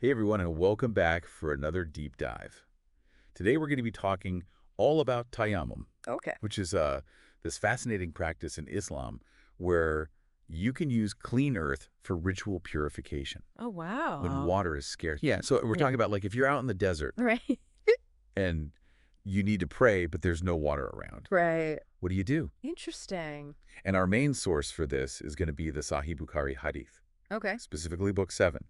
Hey everyone, and welcome back for another deep dive. Today we're going to be talking all about Tayammum, Okay. which is this fascinating practice in Islam where you can use clean earth for ritual purification Oh, when wow. water is scarce. Yeah, so we're talking about like if you're out in the desert Right. and you need to pray, but there's no water around. Right. What do you do? Interesting. And our main source for this is going to be the Sahih Bukhari Hadith, Okay. specifically book 7.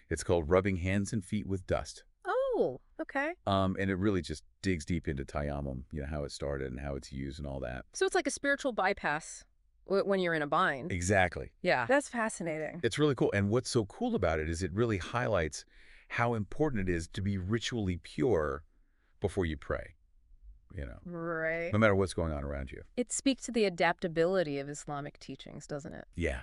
It's called Rubbing Hands and Feet with Dust. Oh, okay. And it really just digs deep into Tayammum, how it started and how it's used and all that. So it's like a spiritual bypass when you're in a bind. Exactly. Yeah. That's fascinating. It's really cool. And what's so cool about it is it really highlights how important it is to be ritually pure before you pray, Right. no matter what's going on around you. It speaks to the adaptability of Islamic teachings, doesn't it? Yeah.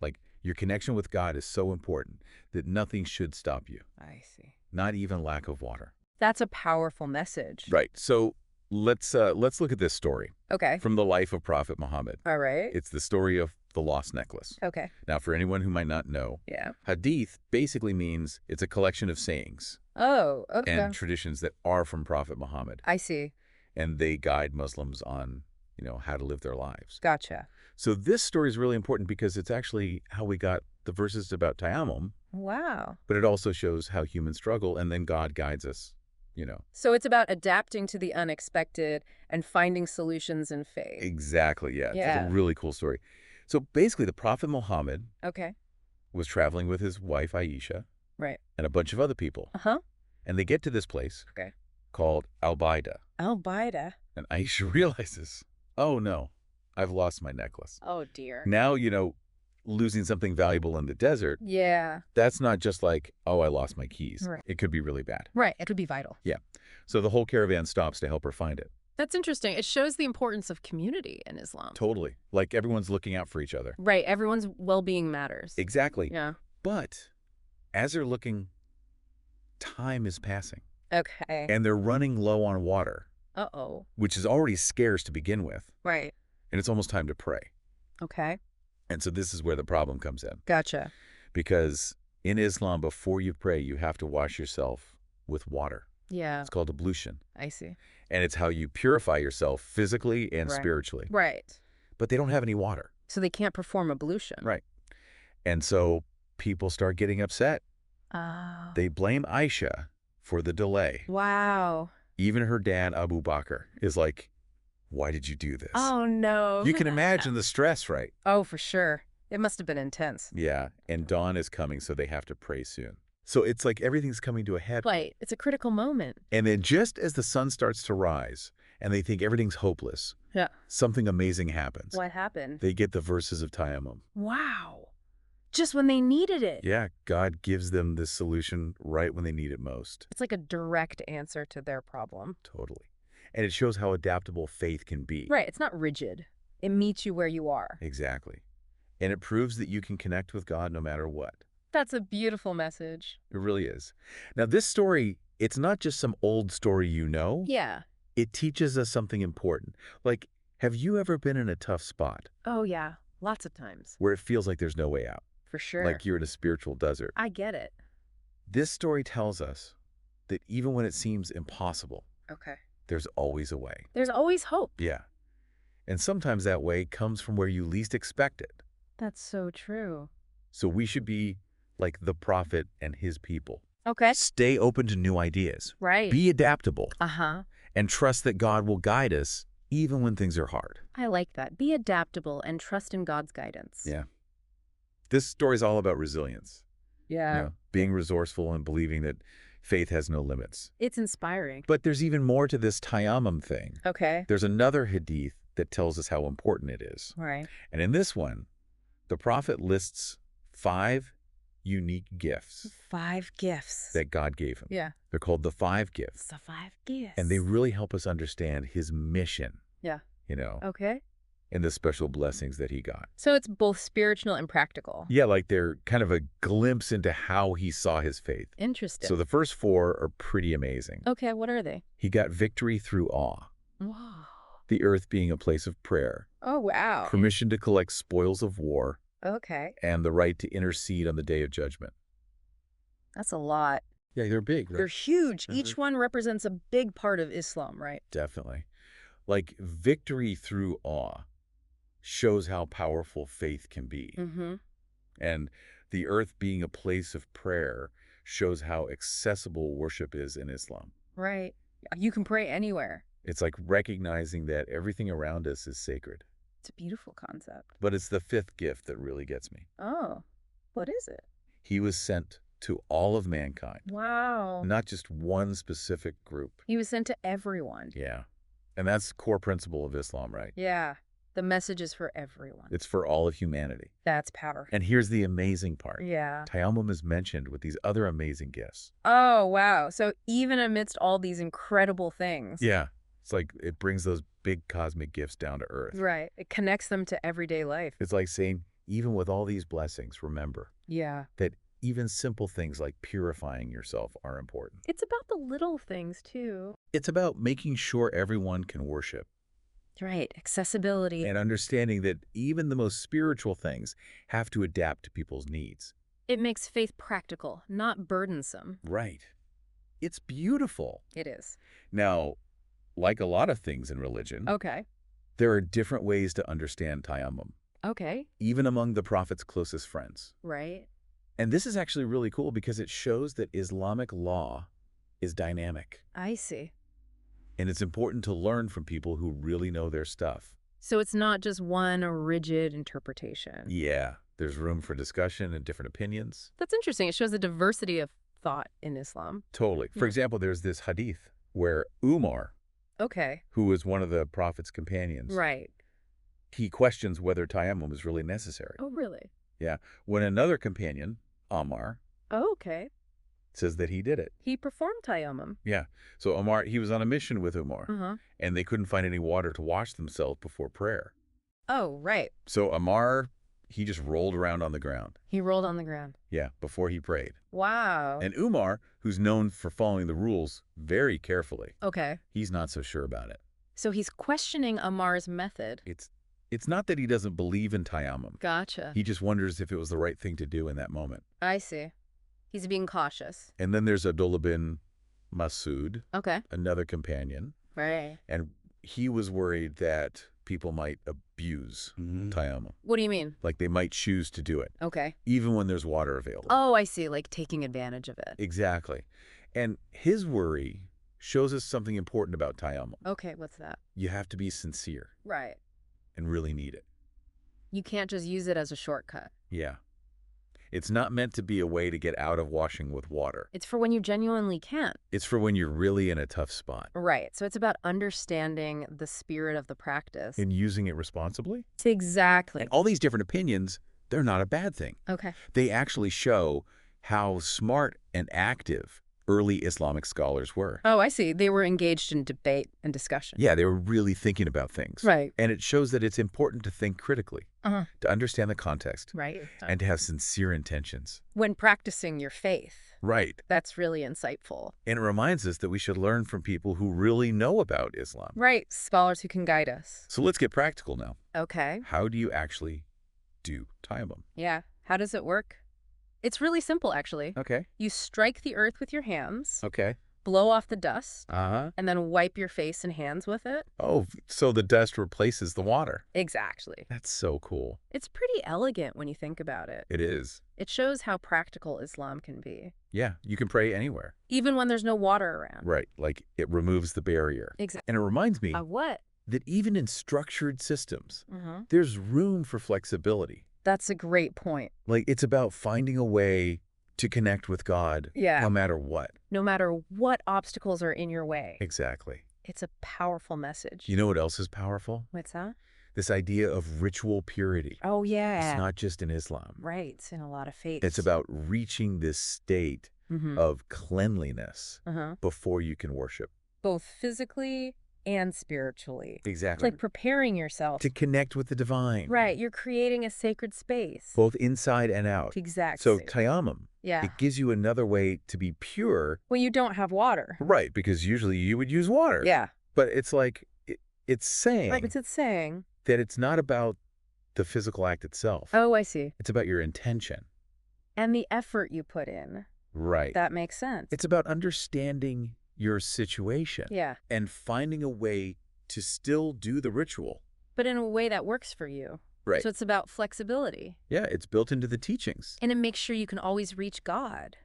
Like your connection with God is so important that nothing should stop you, I see. not even lack of water. That's a powerful message. Right. So let's look at this story Okay. from the life of Prophet Muhammad. All right. It's the story of the lost necklace. Okay. Now, for anyone who might not know, Yeah. Hadith basically means it's a collection of sayings Oh, okay. and traditions that are from Prophet Muhammad, I see. and they guide Muslims on, how to live their lives. Gotcha. So this story is really important because it's actually how we got the verses about Tayammum, Wow. but it also shows how humans struggle, and then God guides us, So it's about adapting to the unexpected and finding solutions in faith. Exactly, yeah. Yeah. It's a really cool story. So basically, the Prophet Muhammad Okay. was traveling with his wife Aisha Right. and a bunch of other people, Uh-huh. and they get to this place Okay. called Al-Baida. Al-Baida. And Aisha realizes, oh no, I've lost my necklace. Oh, dear. Now, losing something valuable in the desert, Yeah. that's not just like, oh, I lost my keys. Right. It could be really bad. Right. It would be vital. So the whole caravan stops to help her find it. That's interesting. It shows the importance of community in Islam. Totally. Like everyone's looking out for each other. Right. Everyone's well-being matters. Exactly. Yeah. But as they're looking, time is passing. Okay. And they're running low on water, Uh-oh. which is already scarce to begin with. Right. And it's almost time to pray. Okay. And so this is where the problem comes in. Gotcha. Because in Islam, before you pray, you have to wash yourself with water. Yeah. It's called ablution. I see. And it's how you purify yourself physically and Right. spiritually. Right. But they don't have any water. So they can't perform ablution. Right. And so people start getting upset. Oh. They blame Aisha for the delay. Wow. Even her dad, Abu Bakr, is like, why did you do this? Oh, no. You can imagine the stress, right? Oh, for sure. It must have been intense. Yeah. And dawn is coming, so they have to pray soon. So it's like everything's coming to a head. Right. It's a critical moment. And then just as the sun starts to rise and they think everything's hopeless, Yeah. something amazing happens. What happened? They get the verses of Tayammum. Wow. Just when they needed it. Yeah, God gives them this solution right when they need it most. It's like a direct answer to their problem. Totally. And it shows how adaptable faith can be. Right. It's not rigid. It meets you where you are. Exactly. And it proves that you can connect with God no matter what. That's a beautiful message. It really is. Now, this story, it's not just some old story Yeah. It teaches us something important. Like, have you ever been in a tough spot Oh, yeah. Lots of times. where it feels like there's no way out? For sure. Like you're in a spiritual desert. I get it. This story tells us that even when it seems impossible, Okay. there's always a way. There's always hope. Yeah. And sometimes that way comes from where you least expect it. That's so true. So we should be like the prophet and his people. Okay. Stay open to new ideas. Right. Be adaptable. Uh-huh. And trust that God will guide us even when things are hard. I like that. Be adaptable and trust in God's guidance. Yeah. This story is all about resilience. Yeah. Being resourceful and believing that faith has no limits. It's inspiring. But there's even more to this Tayammum thing. Okay. There's another hadith that tells us how important it is. Right. And in this one, the prophet lists 5 unique gifts 5 gifts. that God gave him. Yeah. They're called the 5 gifts. The 5 gifts. And they really help us understand his mission, Yeah. Okay. and the special blessings that he got. So it's both spiritual and practical. Yeah, like they're kind of a glimpse into how he saw his faith. Interesting. So the first 4 are pretty amazing. Okay, what are they? He got victory through awe, Wow. the earth being a place of prayer, Oh, wow. permission to collect spoils of war, Okay. and the right to intercede on the day of judgment. That's a lot. Yeah, they're big. They're huge. Each one represents a big part of Islam, right? Definitely. Like victory through awe shows how powerful faith can be. Mm-hmm. And the earth being a place of prayer shows how accessible worship is in Islam. Right. You can pray anywhere. It's like recognizing that everything around us is sacred. It's a beautiful concept. But it's the fifth gift that really gets me. Oh, what is it? He was sent to all of mankind, Wow. not just one specific group. He was sent to everyone. Yeah. And that's the core principle of Islam, right? Yeah. The message is for everyone. It's for all of humanity. That's power. And here's the amazing part. Yeah. Tayammum is mentioned with these other amazing gifts. Oh, wow. So even amidst all these incredible things. Yeah. It's like it brings those big cosmic gifts down to earth. Right. It connects them to everyday life. It's like saying, even with all these blessings, remember Yeah. that even simple things like purifying yourself are important. It's about the little things, too. It's about making sure everyone can worship Right. Accessibility. and understanding that even the most spiritual things have to adapt to people's needs. It makes faith practical, not burdensome. Right. It's beautiful. It is. Now, like a lot of things in religion, Okay. there are different ways to understand Tayammum, Okay. even among the Prophet's closest friends. Right. And this is actually really cool because it shows that Islamic law is dynamic. I see. And it's important to learn from people who really know their stuff. So it's not just one rigid interpretation. Yeah, there's room for discussion and different opinions. That's interesting. It shows the diversity of thought in Islam. Totally. For example, there's this hadith where Umar, Okay. who was one of the Prophet's companions, Right. he questions whether tayammum is really necessary. Oh, really? Yeah. When another companion, Ammar, Oh, okay. says that he did it. He performed tayammum. Yeah. So Ammar, he was on a mission with Umar, Uh-huh. and they couldn't find any water to wash themselves before prayer. Oh, right. So Ammar, he just rolled around on the ground. He rolled on the ground. Yeah, before he prayed. Wow. And Umar, who's known for following the rules very carefully, Okay. he's not so sure about it. So he's questioning Ammar's method. It's not that he doesn't believe in tayammum. Gotcha. He just wonders if it was the right thing to do in that moment. I see. He's being cautious. And then there's Abdullah bin Masud, Okay. another companion, Right. and he was worried that people might abuse tayammum. What do you mean? Like they might choose to do it, Okay. even when there's water available. Oh, I see. Like taking advantage of it. Exactly. And his worry shows us something important about tayammum. Okay, what's that? You have to be sincere Right. and really need it. You can't just use it as a shortcut. Yeah. It's not meant to be a way to get out of washing with water. It's for when you genuinely can't. It's for when you're really in a tough spot. Right. So it's about understanding the spirit of the practice. And using it responsibly. Exactly. And all these different opinions, they're not a bad thing. Okay. They actually show how smart and active early Islamic scholars were. Oh, I see. They were engaged in debate and discussion. Yeah, they were really thinking about things. Right. And it shows that it's important to think critically, Uh-huh. to understand the context, Right. and to have sincere intentions. When practicing your faith, Right. that's really insightful. And it reminds us that we should learn from people who really know about Islam. Right. Scholars who can guide us. So let's get practical now. Okay. How do you actually do tayammum? Yeah. How does it work? It's really simple, actually. Okay. You strike the earth with your hands, Okay. blow off the dust, Uh-huh. and then wipe your face and hands with it. Oh, so the dust replaces the water. Exactly. That's so cool. It's pretty elegant when you think about it. It is. It shows how practical Islam can be, Yeah, you can pray anywhere. even when there's no water around. Right, like it removes the barrier. Exactly. And it reminds me What? that even in structured systems, Mm-hmm. there's room for flexibility. That's a great point. Like it's about finding a way to connect with God Yeah. no matter what. No matter what obstacles are in your way. Exactly. It's a powerful message. You know what else is powerful? What's that? This idea of ritual purity. Oh, yeah. It's not just in Islam. Right. It's in a lot of faiths. It's about reaching this state Mhm. of cleanliness Uh-huh. before you can worship. Both physically and spiritually. It's Exactly. like preparing yourself. To connect with the divine. Right. You're creating a sacred space. Both inside and out. Exactly. So tayammum, Yeah. it gives you another way to be pure. When you don't have water. Right, because usually you would use water. Yeah. But it's like, it's saying Right. But it's saying. that it's not about the physical act itself. Oh, I see. It's about your intention. And the effort you put in. Right. That makes sense. It's about understanding your situation Yeah, and finding a way to still do the ritual. but in a way that works for you. Right. So it's about flexibility. Yeah, it's built into the teachings. And it makes sure you can always reach God.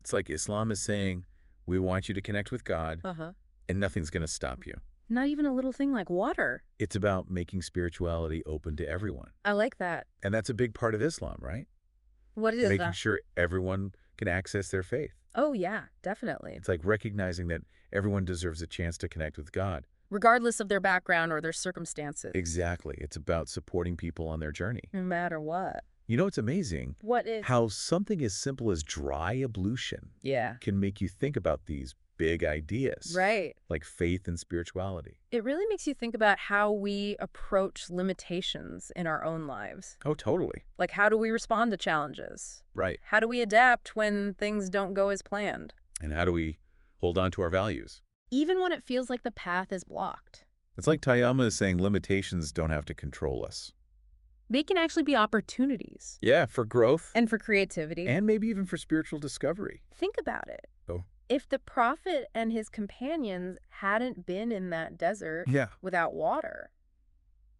It's like Islam is saying, we want you to connect with God, Uh-huh. and nothing's going to stop you. Not even a little thing like water. It's about making spirituality open to everyone. I like that. And that's a big part of Islam, right? What is Making that? sure everyone can access their faith. Oh, yeah, definitely. It's like recognizing that everyone deserves a chance to connect with God. Regardless of their background or their circumstances. Exactly. It's about supporting people on their journey. No matter what. You know, it's amazing What is... how something as simple as dry ablution Yeah. can make you think about these big ideas. Right. Like faith and spirituality. It really makes you think about how we approach limitations in our own lives. Oh, totally. Like, how do we respond to challenges? Right. How do we adapt when things don't go as planned? And how do we hold on to our values? Even when it feels like the path is blocked. It's like Tayammum is saying limitations don't have to control us. They can actually be opportunities. Yeah, for growth. And for creativity. And maybe even for spiritual discovery. Think about it. Oh. If the prophet and his companions hadn't been in that desert Yeah. without water,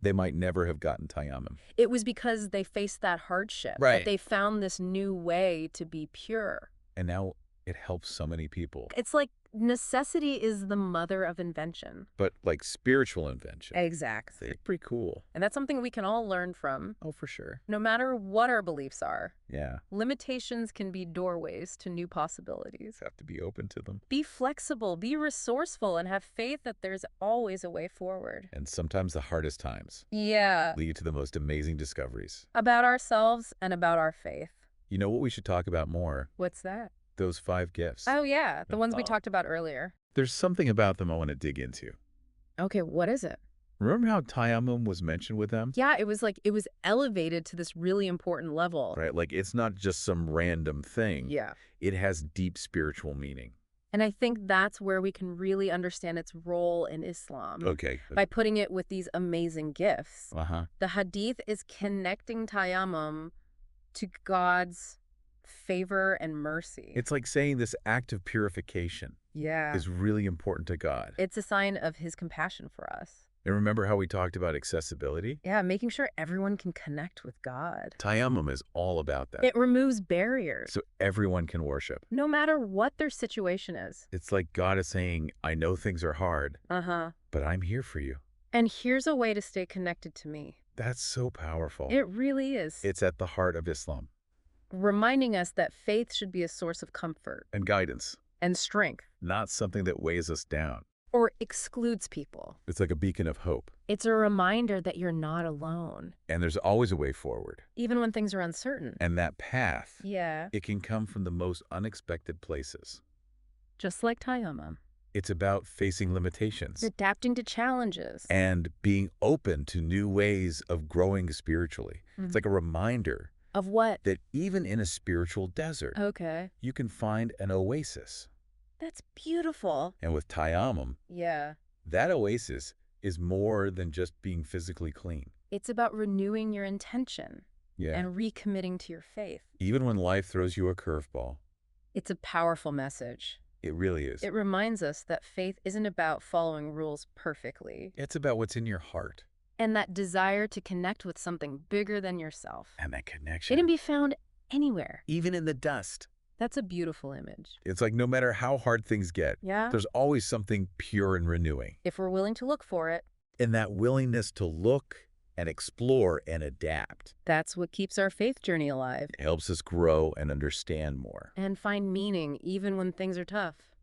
They might never have gotten Tayammum. it was because they faced that hardship. Right. That they found this new way to be pure. And now it helps so many people. It's like necessity is the mother of invention. But like spiritual invention. Exactly. It's pretty cool. And that's something we can all learn from, Oh, for sure. no matter what our beliefs are. Yeah. Limitations can be doorways to new possibilities. Have to be open to them. Be flexible, be resourceful, and have faith that there's always a way forward. And sometimes the hardest times Yeah. lead to the most amazing discoveries. About ourselves and about our faith. You know what we should talk about more? What's that? Those 5 gifts. Oh, yeah. The ones we Oh. talked about earlier. There's something about them I want to dig into. Okay, what is it? Remember how Tayammum was mentioned with them? Yeah, it was elevated to this really important level. Right? Like it's not just some random thing. Yeah. It has deep spiritual meaning. And I think that's where we can really understand its role in Islam. Okay. By putting it with these amazing gifts. Uh-huh. The Hadith is connecting Tayammum to God's favor and mercy. It's like saying this act of purification Yeah. is really important to God. It's a sign of his compassion for us. And remember how we talked about accessibility? Yeah, making sure everyone can connect with God. Tayammum is all about that. It removes barriers, So everyone can worship. no matter what their situation is. It's like God is saying, I know things are hard, Uh-huh. but I'm here for you. And here's a way to stay connected to me. That's so powerful. It really is. It's at the heart of Islam. Reminding us that faith should be a source of comfort And guidance, and strength, not something that weighs us down. or excludes people. It's like a beacon of hope. It's a reminder that you're not alone, And there's always a way forward. even when things are uncertain. And that path, Yeah, it can come from the most unexpected places. just like Tayammum. It's about facing limitations Adapting to challenges. and being open to new ways of growing spiritually. Mhm. It's like a reminder Of what? that even in a spiritual desert, Okay. you can find an oasis. That's beautiful. And with Tayammum, Yeah. that oasis is more than just being physically clean. It's about renewing your intention Yeah. and recommitting to your faith. Even when life throws you a curveball, It's a powerful message. it really is. It reminds us that faith isn't about following rules perfectly, It's about what's in your heart and that desire to connect with something bigger than yourself. and that It connection. can be found anywhere. Even in the dust. That's a beautiful image. It's like no matter how hard things get, Yeah? there's always something pure and renewing. If we're willing to look for it, And that willingness to look and explore and adapt that's what keeps our faith journey alive helps us grow and understand more. and find meaning even when things are tough.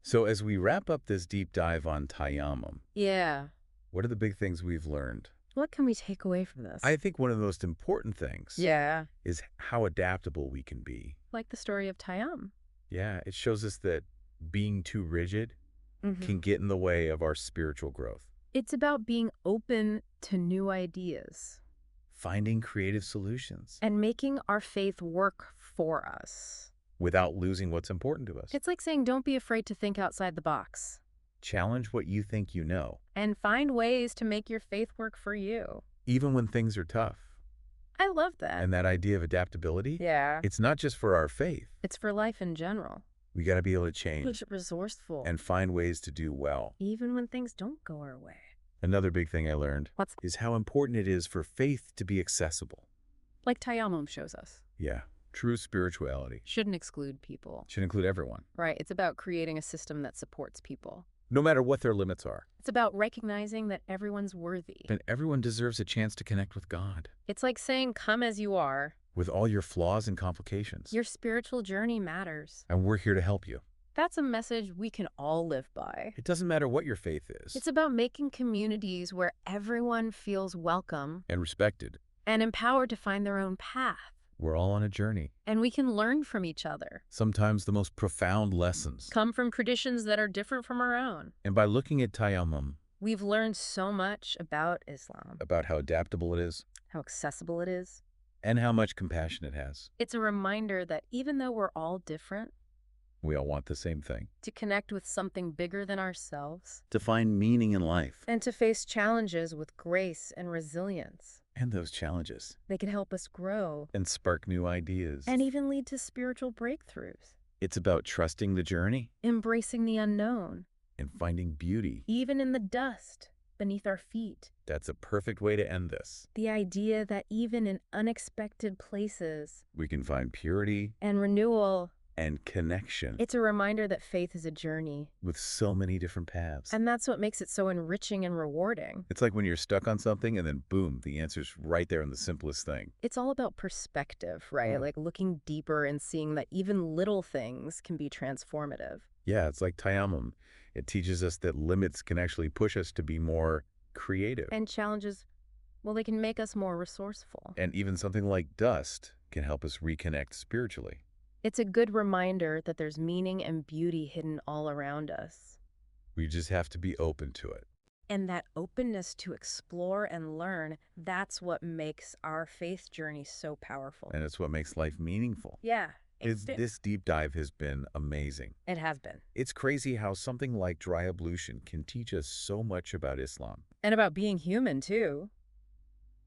So as we wrap up this deep dive on Tayammum, Yeah. what are the big things we've learned? What can we take away from this? I think one of the most important things Yeah. is how adaptable we can be. Like the story of Tayammum. Yeah, it shows us that being too rigid Mhm. can get in the way of our spiritual growth. It's about being open to new ideas Finding creative solutions and making our faith work for us. without losing what's important to us. It's like saying don't be afraid to think outside the box Challenge what you think you know, and find ways to make your faith work for you. even when things are tough. I love that. And that idea of adaptability, Yeah. it's not just for our faith. It's for life in general. We got to be able to change Resourceful. and find ways to do well. Even when things don't go our way. Another big thing I learned What's is how important it is for faith to be accessible. like Tayammum shows us. Yeah, true spirituality Shouldn't exclude people. should include everyone, Right. It's about creating a system that supports people. no matter what their limits are. It's about recognizing that everyone's worthy. And everyone deserves a chance to connect with God, It's like saying, come as you are. with all your flaws and complications. Your spiritual journey matters. And we're here to help you. That's a message we can all live by. It doesn't matter what your faith is. It's about making communities where everyone feels welcome And respected. and empowered to find their own path. We're all on a journey. And we can learn from each other. Sometimes the most profound lessons. Come from traditions that are different from our own. And by looking at Tayammum, We've learned so much about Islam, about how adaptable it is, how accessible it is. and how much compassion it has, It's a reminder that even though we're all different, we all want the same thing. to connect with something bigger than ourselves To find meaning in life. and to face challenges with grace and resilience. And those challenges. They can help us grow And spark new ideas. and even lead to spiritual breakthroughs. It's about trusting the journey Embracing the unknown, and finding beauty. even in the dust beneath our feet. That's a perfect way to end this. The idea that even in unexpected places We can find purity and renewal, and connection it's a reminder that faith is a journey. with so many different paths. And that's what makes it so enriching and rewarding. It's like when you're stuck on something and then boom, the answer's right there in the simplest thing. It's all about perspective, right? Yeah. Like looking deeper and seeing that even little things can be transformative. Yeah, it's like Tayammum. It teaches us that limits can actually push us to be more creative. And challenges, well, they can make us more resourceful. And even something like dust can help us reconnect spiritually. It's a good reminder that there's meaning and beauty hidden all around us. We just have to be open to it. And that openness to explore and learn, that's what makes our faith journey so powerful. And it's what makes life meaningful. Yeah, This deep dive has been amazing. it has been. It's crazy how something like dry ablution can teach us so much about Islam. And about being human, too.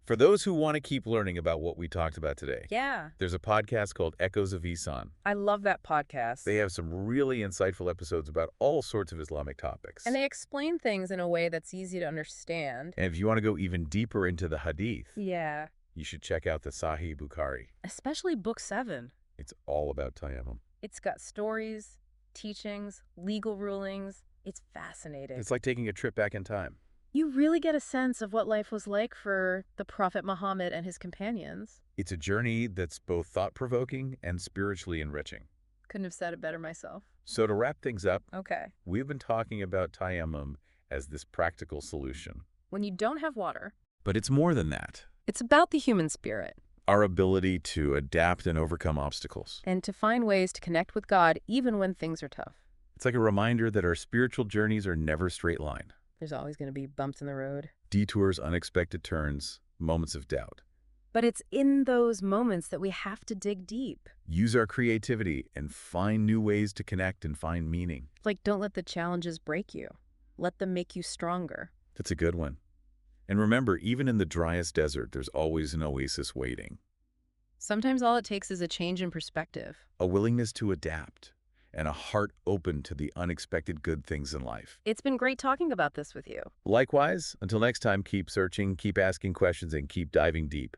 For those who want to keep learning about what we talked about today, Yeah, there's a podcast called Echoes of Ihsan. I love that podcast. They have some really insightful episodes about all sorts of Islamic topics. And they explain things in a way that's easy to understand. And if you want to go even deeper into the Hadith, Yeah, you should check out the Sahih Bukhari. especially Book 7. It's all about Tayammum. It's got stories, teachings, legal rulings. It's fascinating. It's like taking a trip back in time. You really get a sense of what life was like for the Prophet Muhammad and his companions. It's a journey that's both thought-provoking and spiritually enriching. Couldn't have said it better myself. So to wrap things up, Okay. we've been talking about Tayammum as this practical solution. When you don't have water, But it's more than that. it's about the human spirit Our ability to adapt and overcome obstacles. and to find ways to connect with God even when things are tough. It's like a reminder that our spiritual journeys are never straight line. There's always going to be bumps in the road. Detours, unexpected turns, moments of doubt. But it's in those moments that we have to dig deep. Use our creativity and find new ways to connect and find meaning. Like, don't let the challenges break you. Let them make you stronger. That's a good one. And remember, even in the driest desert, there's always an oasis waiting. Sometimes all it takes is a change in perspective. A willingness to adapt and a heart open to the unexpected good things in life. It's been great talking about this with you. Likewise, until next time, keep searching, keep asking questions, and keep diving deep.